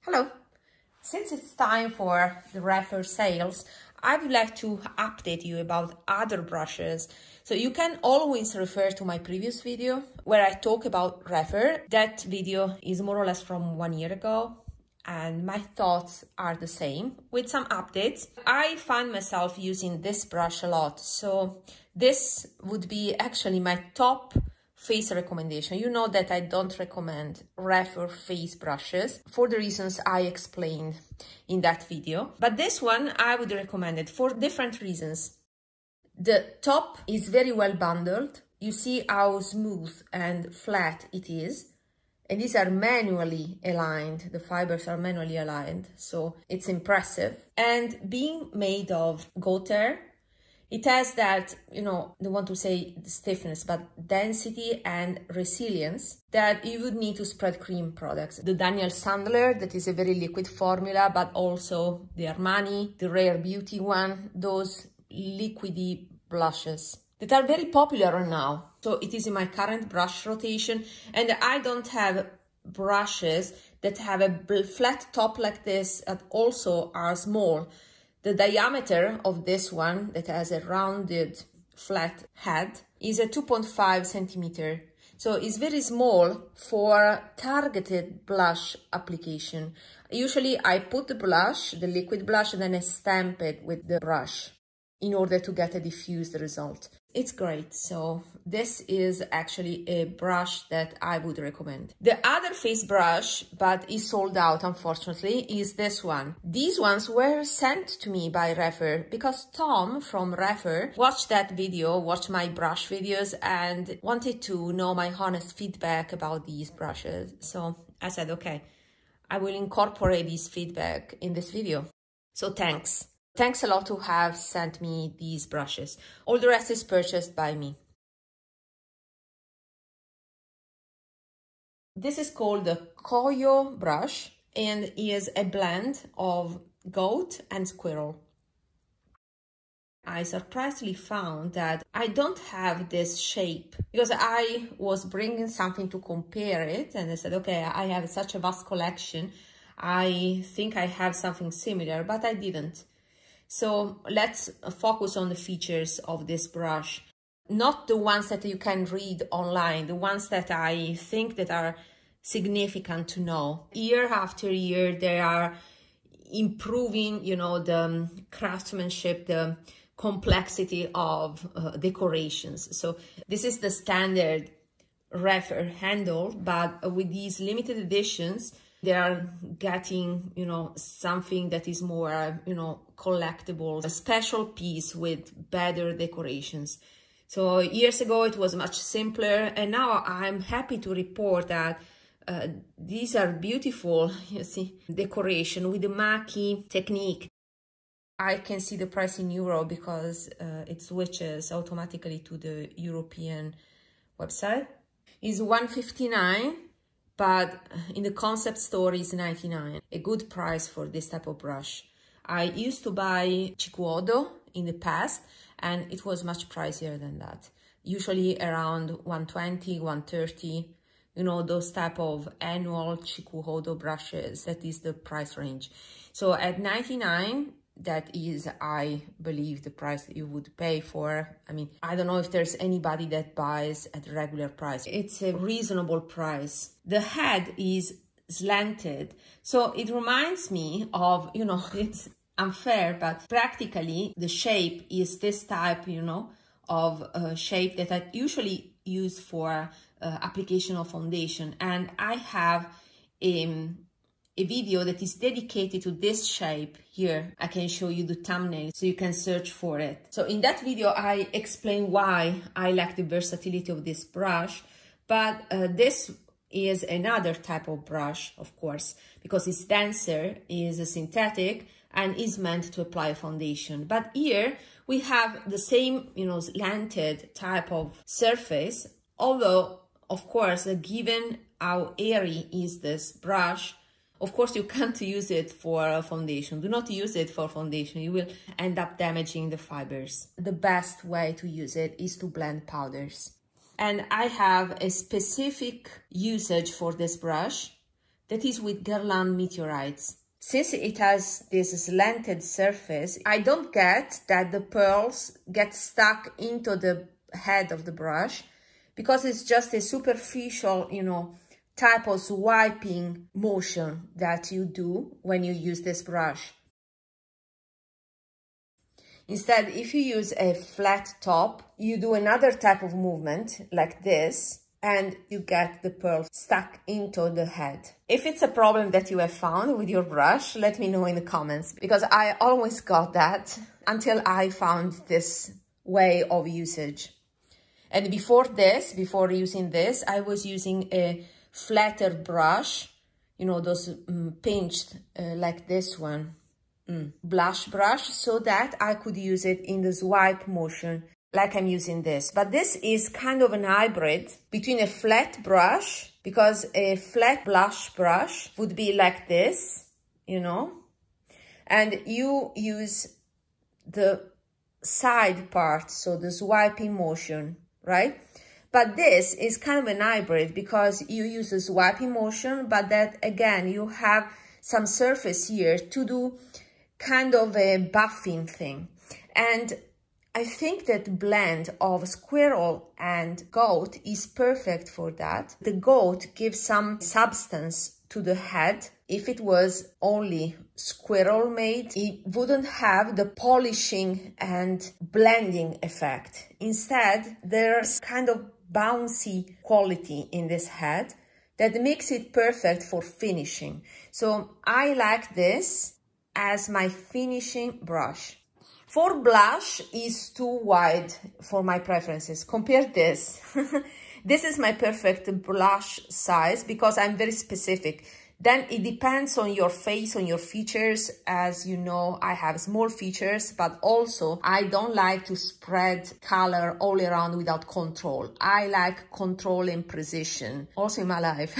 Hello! Since it's time for the Rephr sales, I would like to update you about other brushes. So you can always refer to my previous video where I talk about Rephr. That video is more or less from 1 year ago and my thoughts are the same with some updates. I find myself using this brush a lot, so this would be actually my top face recommendation. You know that I don't recommend Rephr face brushes for the reasons I explained in that video. But this one I would recommend it for different reasons. The top is very well bundled. You see how smooth and flat it is. And these are manually aligned. The fibers are manually aligned, so it's impressive. And being made of goat hair, it has that, I don't want to say stiffness, but density and resilience that you would need to spread cream products. The Daniel Sandler, that is a very liquid formula, but also the Armani, the Rare Beauty one, those liquidy blushes that are very popular now. So it is in my current brush rotation, and I don't have brushes that have a flat top like this that also are small. The diameter of this one that has a rounded flat head is a 2.5 centimeter. So it's very small for targeted blush application. Usually I put the blush, the liquid blush, and then I stamp it with the brush in order to get a diffused result. It's great. So this is actually a brush that I would recommend. The other face brush, but is sold out unfortunately, is this one. These ones were sent to me by Rephr because Tom from Rephr watched that video, watched my brush videos, and wanted to know my honest feedback about these brushes. So I said, okay, I will incorporate this feedback in this video. So thanks. Thanks a lot to have sent me these brushes. All the rest is purchased by me. This is called the Kōyō brush and is a blend of goat and squirrel. I surprisingly found that I don't have this shape because I was bringing something to compare it and I said, okay, I have such a vast collection. I think I have something similar, but I didn't. So let's focus on the features of this brush, not the ones that you can read online, the ones that I think that are significant to know. Year after year, they are improving, the craftsmanship, the complexity of decorations. So this is the standard Rephr handle, but with these limited editions, they are getting, something that is more, collectible, a special piece with better decorations. So years ago, it was much simpler. And now I'm happy to report that these are beautiful, decoration with the Maki technique. I can see the price in euro because it switches automatically to the European website. It's $159. But in the concept store is $99, a good price for this type of brush. I used to buy Hakuhodo in the past and it was much pricier than that. Usually around $120, $130, those type of annual Hakuhodo brushes, that is the price range. So at $99, that is, I believe, the price that you would pay for. I don't know if there's anybody that buys at the regular price. It's a reasonable price. The head is slanted, so it reminds me of, it's unfair, but practically the shape is this type, of shape that I usually use for application of foundation. And I have a video that is dedicated to this shape here. I can show you the thumbnail so you can search for it. So in that video, I explain why I like the versatility of this brush, but this is another type of brush, of course, because it's denser, is a synthetic, and is meant to apply foundation. But here we have the same, slanted type of surface, although, of course, given how airy is this brush, of course, you can't use it for foundation. Do not use it for foundation. You will end up damaging the fibers. The best way to use it is to blend powders. And I have a specific usage for this brush that is with Guerlain meteorites. Since it has this slanted surface, I don't get that the pearls get stuck into the head of the brush, because it's just a superficial, you know, type of swiping motion that you do when you use this brush. Instead, if you use a flat top, you do another type of movement like this, and you get the pearl stuck into the head. If it's a problem that you have found with your brush, let me know in the comments, because I always got that until I found this way of usage. And before using this, I was using a flatter brush, you know, those pinched like this one, blush brush, so that I could use it in the swipe motion like I'm using this. But this is kind of an hybrid between a flat brush, because a flat blush brush would be like this, you know, and you use the side part, so the swiping motion, right? But this is kind of an hybrid, because you use the swiping motion, but that again, you have some surface here to do kind of a buffing thing. And I think that blend of squirrel and goat is perfect for that. The goat gives some substance to the head. If it was only squirrel made, it wouldn't have the polishing and blending effect. Instead, there's kind of bouncy quality in this head that makes it perfect for finishing. So I like this as my finishing brush. For blush is too wide for my preferences. Compare this. This is my perfect blush size, because I'm very specific. Then it depends on your face, on your features. As you know, I have small features, but also I don't like to spread color all around without control. I like control and precision, also in my life.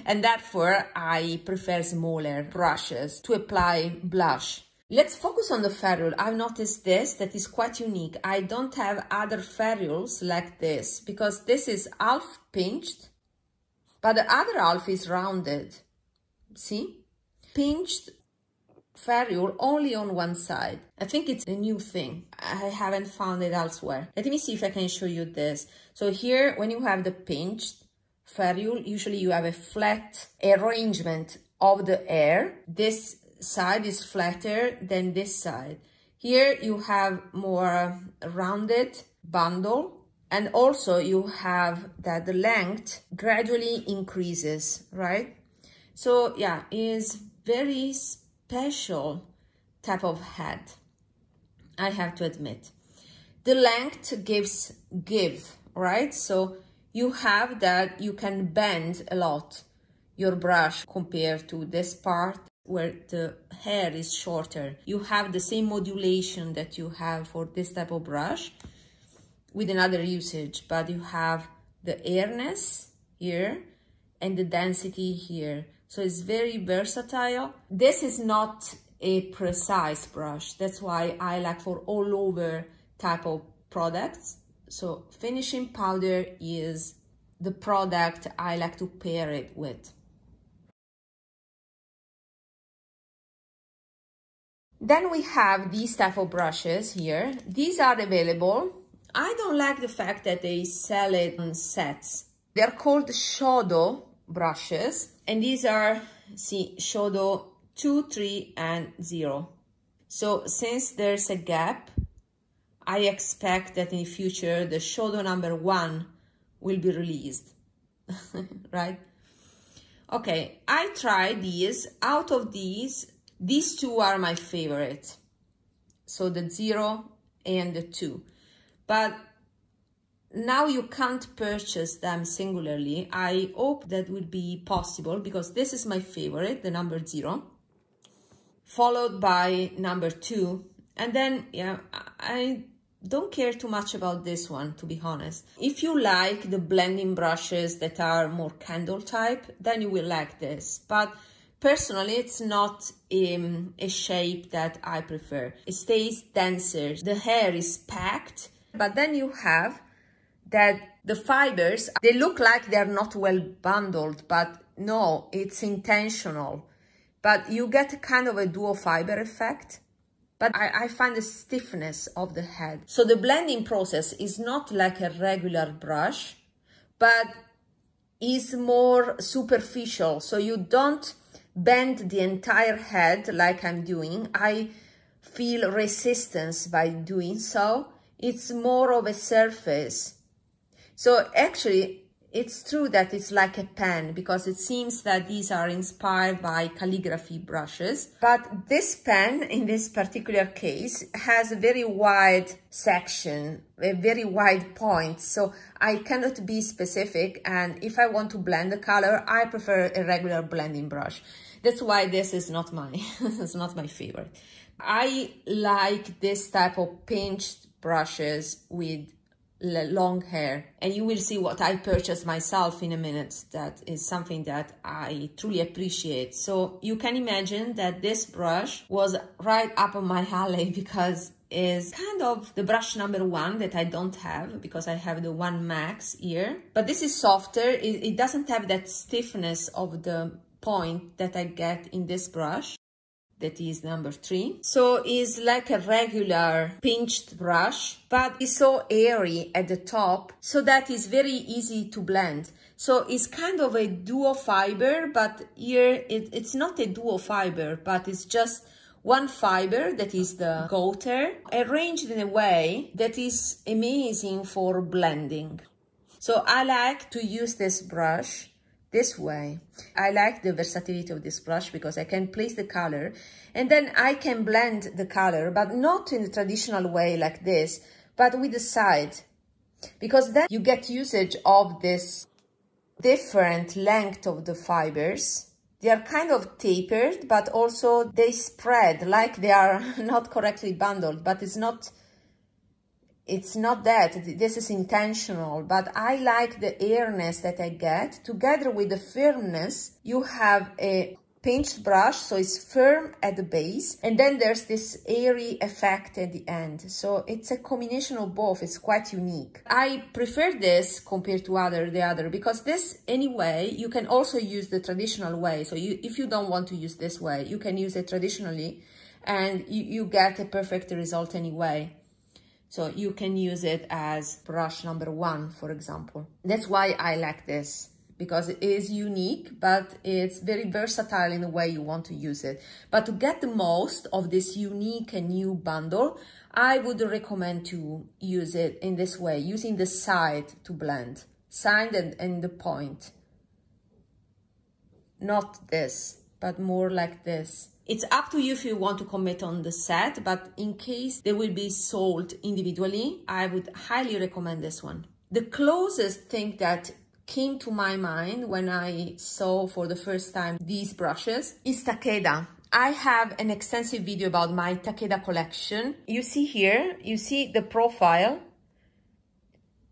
and therefore, I prefer smaller brushes to apply blush. Let's focus on the ferrule. I've noticed this, that is quite unique. I don't have other ferrules like this, because this is half pinched, but the other half is rounded. See? Pinched ferrule only on one side. I think it's a new thing. I haven't found it elsewhere. Let me see if I can show you this. So here, when you have the pinched ferrule, usually you have a flat arrangement of the hair. This side is flatter than this side. Here you have more rounded bundle, and also you have that the length gradually increases, right? So yeah, is very special type of head, I have to admit. The length gives give, right? So you have that you can bend a lot your brush compared to this part where the hair is shorter. You have the same modulation that you have for this type of brush with another usage, but you have the airness here and the density here. So it's very versatile. This is not a precise brush. That's why I like for all over type of products. So finishing powder is the product I like to pair it with. Then we have these type of brushes here. These are available. I don't like the fact that they sell it in sets. They're called Shodō brushes, and these are, see, Shodō 2, 3, and 0. So since there's a gap, I expect that in the future the Shodō number 1 will be released, right? Okay, I tried these. Out of these two are my favorite. So the 0 and the 2. But now you can't purchase them singularly. I hope that will be possible, because this is my favorite, the number 0, followed by number 2. And then, yeah, I don't care too much about this one, to be honest. If you like the blending brushes that are more candle type, then you will like this. But personally, it's not a shape that I prefer. It stays denser. The hair is packed, but then you have that the fibers, they look like they're not well bundled, but no, it's intentional. But you get kind of a dual fiber effect. But I find the stiffness of the head. So the blending process is not like a regular brush, but is more superficial. So you don't bend the entire head like I'm doing. I feel resistance by doing so. It's more of a surface. So actually, it's true that it's like a pen, because it seems that these are inspired by calligraphy brushes. But this pen, in this particular case, has a very wide section, a very wide point. So I cannot be specific. And if I want to blend the color, I prefer a regular blending brush. That's why this is not my, it's not my favorite. I like this type of pinched brushes with long hair, and you will see what I purchased myself in a minute. That is something that I truly appreciate. So you can imagine that this brush was right up on my alley, because it's kind of the brush number 1 that I don't have, because I have the 1 Max here. But this is softer. It doesn't have that stiffness of the point that I get in this brush. That is number 3. So it's like a regular pinched brush, but it's so airy at the top, so that is very easy to blend. So it's kind of a duo fiber, but here it's not a duo fiber, but it's just one fiber, that is the goat hair, arranged in a way that is amazing for blending. So I like to use this brush this way. I like the versatility of this brush, because I can place the color and then I can blend the color, but not in the traditional way like this, but with the side, because then you get usage of this different length of the fibers. They are kind of tapered, but also they spread like they are not correctly bundled, but it's not that. This is intentional, but I like the airiness that I get. Together with the firmness, you have a pinched brush, so it's firm at the base, and then there's this airy effect at the end. So it's a combination of both. It's quite unique. I prefer this compared to the other, because this, anyway, you can also use the traditional way. So if you don't want to use this way, you can use it traditionally, and you get a perfect result anyway. So you can use it as brush number 1, for example. That's why I like this, because it is unique, but it's very versatile in the way you want to use it. But to get the most of this unique and new bundle, I would recommend to use it in this way, using the side to blend, side and the point. Not this, but more like this. It's up to you if you want to commit on the set, but in case they will be sold individually, I would highly recommend this one. The closest thing that came to my mind when I saw for the first time these brushes is Takeda. I have an extensive video about my Takeda collection. You see here, you see the profile.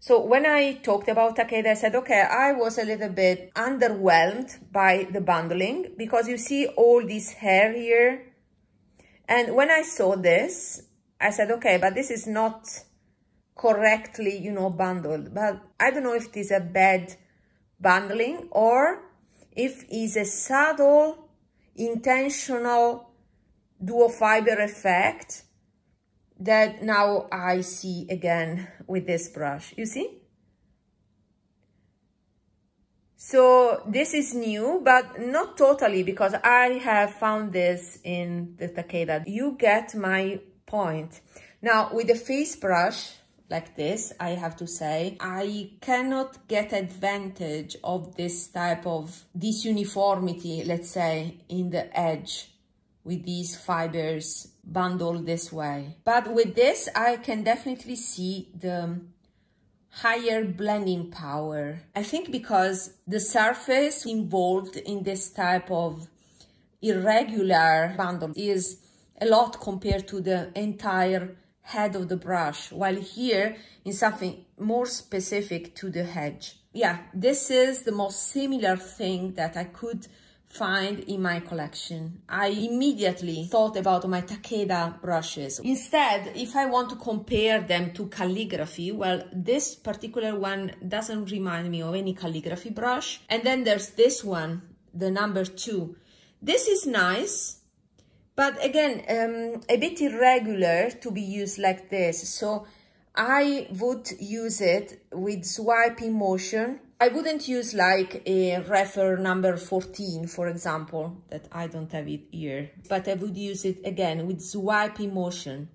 So when I talked about Takeda, I said, okay, I was a little bit underwhelmed by the bundling, because you see all this hair here. And when I saw this, I said, okay, but this is not correctly, you know, bundled. But I don't know if it is a bad bundling or if it's a subtle, intentional dual fiber effect that now I see again with this brush. You see? So this is new, but not totally, because I have found this in the Takeda. You get my point. Now with the face brush like this, I have to say, I cannot get advantage of this type of disuniformity, let's say, in the edge with these fibers bundled this way. But with this, I can definitely see the higher blending power. I think because the surface involved in this type of irregular bundle is a lot compared to the entire head of the brush, while here is something more specific to the edge. Yeah, this is the most similar thing that I could find in my collection. I immediately thought about my Takeda brushes. Instead, if I want to compare them to calligraphy, well, this particular one doesn't remind me of any calligraphy brush. And then there's this one the number 2. This is nice, but again, a bit irregular to be used like this. So I would use it with swiping motion. I wouldn't use like a Rephr number 14, for example, that I don't have it here, but I would use it again with swiping motion,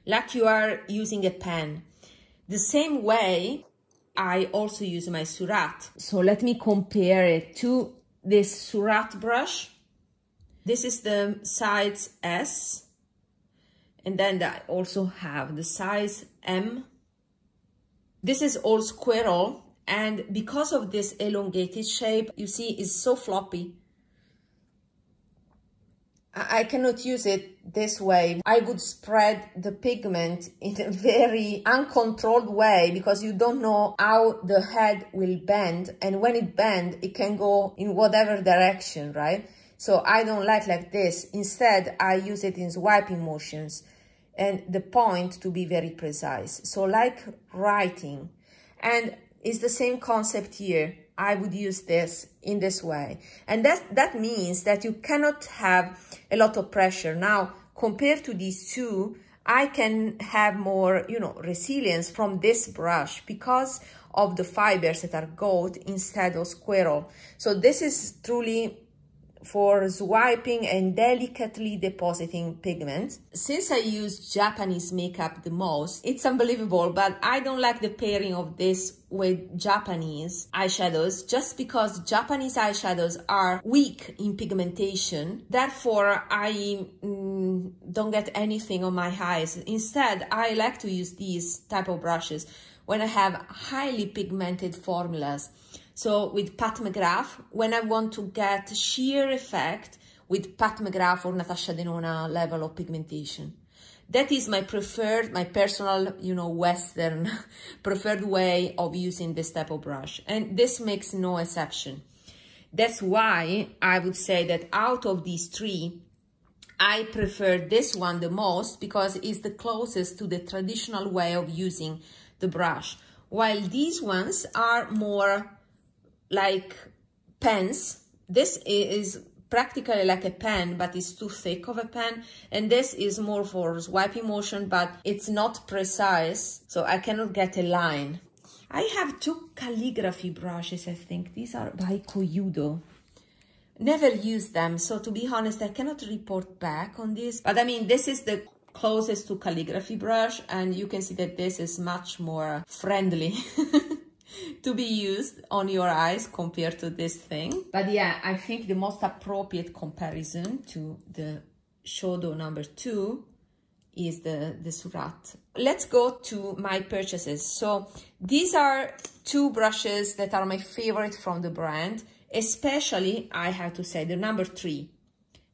like you are using a pen. The same way I also use my Surratt. So let me compare it to this Surratt brush. This is the size S, and then I also have the size M. This is all squirrel, and because of this elongated shape, you see it's so floppy. I cannot use it this way. I would spread the pigment in a very uncontrolled way because you don't know how the head will bend, and when it bends, it can go in whatever direction, right? So I don't like this. Instead, I use it in swiping motions, and the point to be very precise. So like writing, and it's the same concept here. I would use this in this way. And that means that you cannot have a lot of pressure. Now, compared to these two, I can have more, you know, resilience from this brush because of the fibers that are goat instead of squirrel. So this is truly for swiping and delicately depositing pigment. Since I use Japanese makeup the most, it's unbelievable, but I don't like the pairing of this with Japanese eyeshadows just because Japanese eyeshadows are weak in pigmentation. Therefore, I don't get anything on my eyes. Instead, I like to use these type of brushes when I have highly pigmented formulas. So with Pat McGrath, when I want to get sheer effect with Pat McGrath or Natasha Denona level of pigmentation. That is my preferred, my personal, you know, Western preferred way of using this type of brush. And this makes no exception. That's why I would say that out of these three, I prefer this one the most because it's the closest to the traditional way of using the brush. While these ones are more like pens. This is practically like a pen, but it's too thick of a pen. And this is more for swiping motion, but it's not precise, so I cannot get a line. I have two calligraphy brushes, I think. These are by Koyudo. Never used them, so to be honest, I cannot report back on this. But I mean, this is the closest to calligraphy brush, and you can see that this is much more friendly to be used on your eyes compared to this thing. But yeah, I think the most appropriate comparison to the Shodō number 2 is the Surratt. Let's go to my purchases. So these are two brushes that are my favorite from the brand, especially, I have to say, the number 3.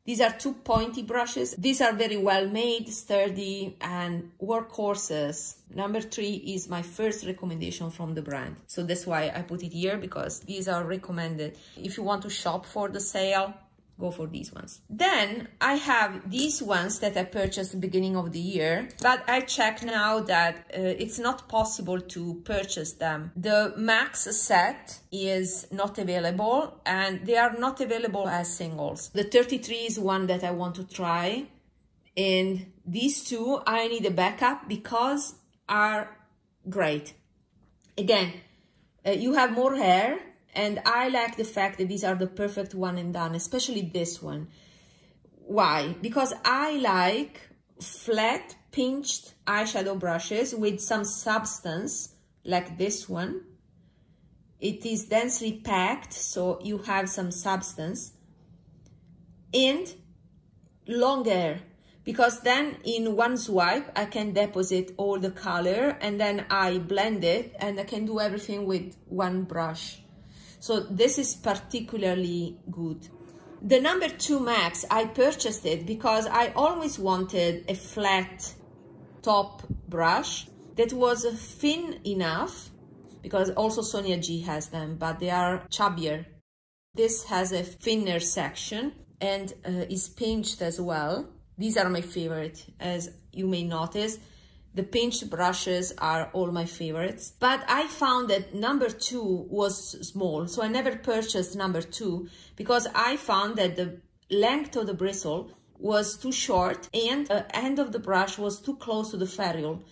These are two pointy brushes. These are very well made, sturdy, and workhorses. Number 3 is my first recommendation from the brand. So that's why I put it here, because these are recommended. If you want to shop for the sale, go for these ones. Then I have these ones that I purchased at the beginning of the year, but I check now that it's not possible to purchase them. The Max set is not available, and they are not available as singles. The 33 is one that I want to try, and these two I need a backup because are great. Again, you have more hair, and I like the fact that these are the perfect one and done, especially this one. Why? Because I like flat, pinched eyeshadow brushes with some substance, like this one. It is densely packed, so you have some substance. And long hair, because then in one swipe, I can deposit all the color, and then I blend it, and I can do everything with one brush. So this is particularly good. The number 2 Max, I purchased it because I always wanted a flat top brush that was thin enough, because also Sonia G has them, but they are chubbier. This has a thinner section and is pinched as well. These are my favorite, as you may notice. The pinched brushes are all my favorites, but I found that number 2 was small, so I never purchased number 2 because I found that the length of the bristle was too short and the end of the brush was too close to the ferrule,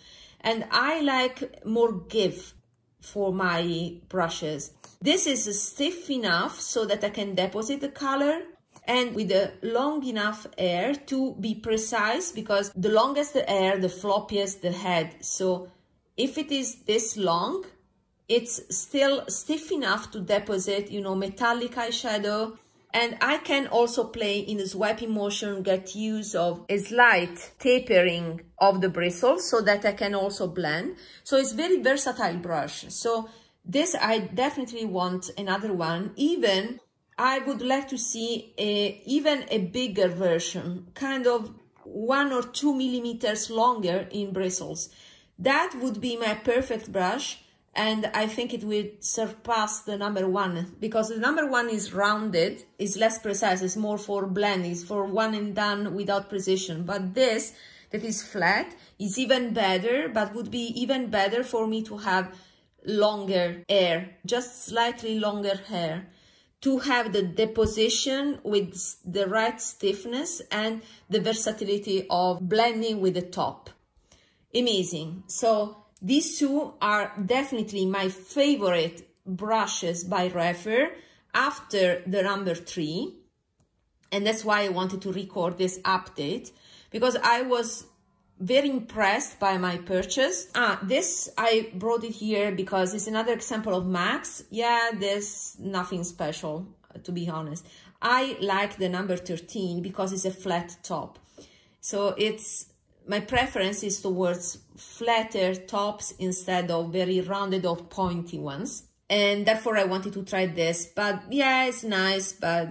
and I like more give for my brushes. This is stiff enough so that I can deposit the color, and with a long enough hair to be precise, because the longest the hair, the floppiest the head. So if it is this long, it's still stiff enough to deposit, you know, metallic eyeshadow. And I can also play in the swiping motion, get use of a slight tapering of the bristles so that I can also blend. So it's very versatile brush. So this, I definitely want another one. Even I would like to see even a bigger version, kind of 1 or 2 millimeters longer in bristles. That would be my perfect brush, and I think it would surpass the number 1, because the number 1 is rounded, is less precise, it's more for blending, it's for one and done without precision. But this, that is flat, is even better, but would be even better for me to have longer hair, just slightly longer hair, to have the deposition with the right stiffness and the versatility of blending with the top. Amazing. So these two are definitely my favorite brushes by Rephr after the number 3. And that's why I wanted to record this update, because I was very impressed by my purchase. This, I brought it here because it's another example of Max. Yeah, there's nothing special, to be honest. I like the number 13 because it's a flat top. So my preference is towards flatter tops instead of very rounded or pointy ones. And therefore I wanted to try this. But yeah, it's nice, but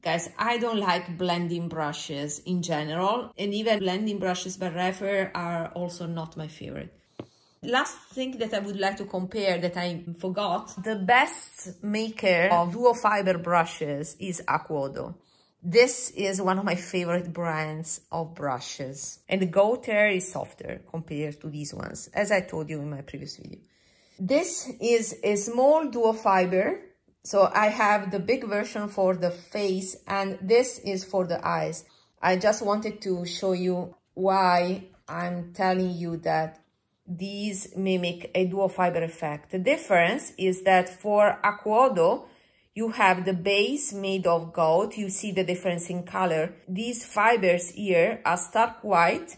guys, I don't like blending brushes in general, and even blending brushes by Rephr are also not my favorite. Last thing that I would like to compare that I forgot, the best maker of duo fiber brushes is Hakuhodo. This is one of my favorite brands of brushes, and the goat hair is softer compared to these ones, as I told you in my previous video. This is a small duo fiber. So I have the big version for the face, and this is for the eyes. I just wanted to show you why I'm telling you that these mimic a duo fiber effect. The difference is that for Hakuhodo, you have the base made of gold. You see the difference in color. These fibers here are stark white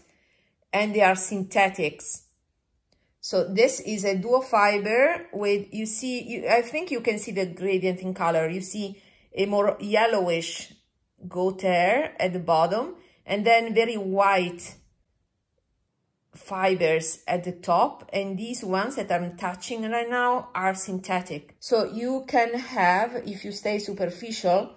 and they are synthetics. So this is a duo fiber with, you see, I think you can see the gradient in color. You see a more yellowish goat hair at the bottom, and then very white fibers at the top. And these ones that I'm touching right now are synthetic. So you can have, if you stay superficial,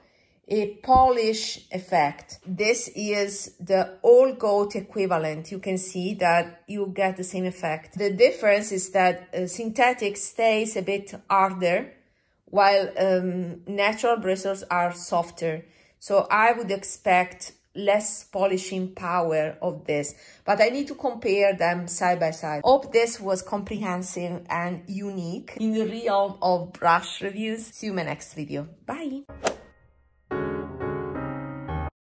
a polish effect. This is the all goat equivalent. You can see that you get the same effect. The difference is that synthetic stays a bit harder, while natural bristles are softer. So I would expect less polishing power of this, but I need to compare them side by side. Hope this was comprehensive and unique in the realm of brush reviews. See you in my next video. Bye!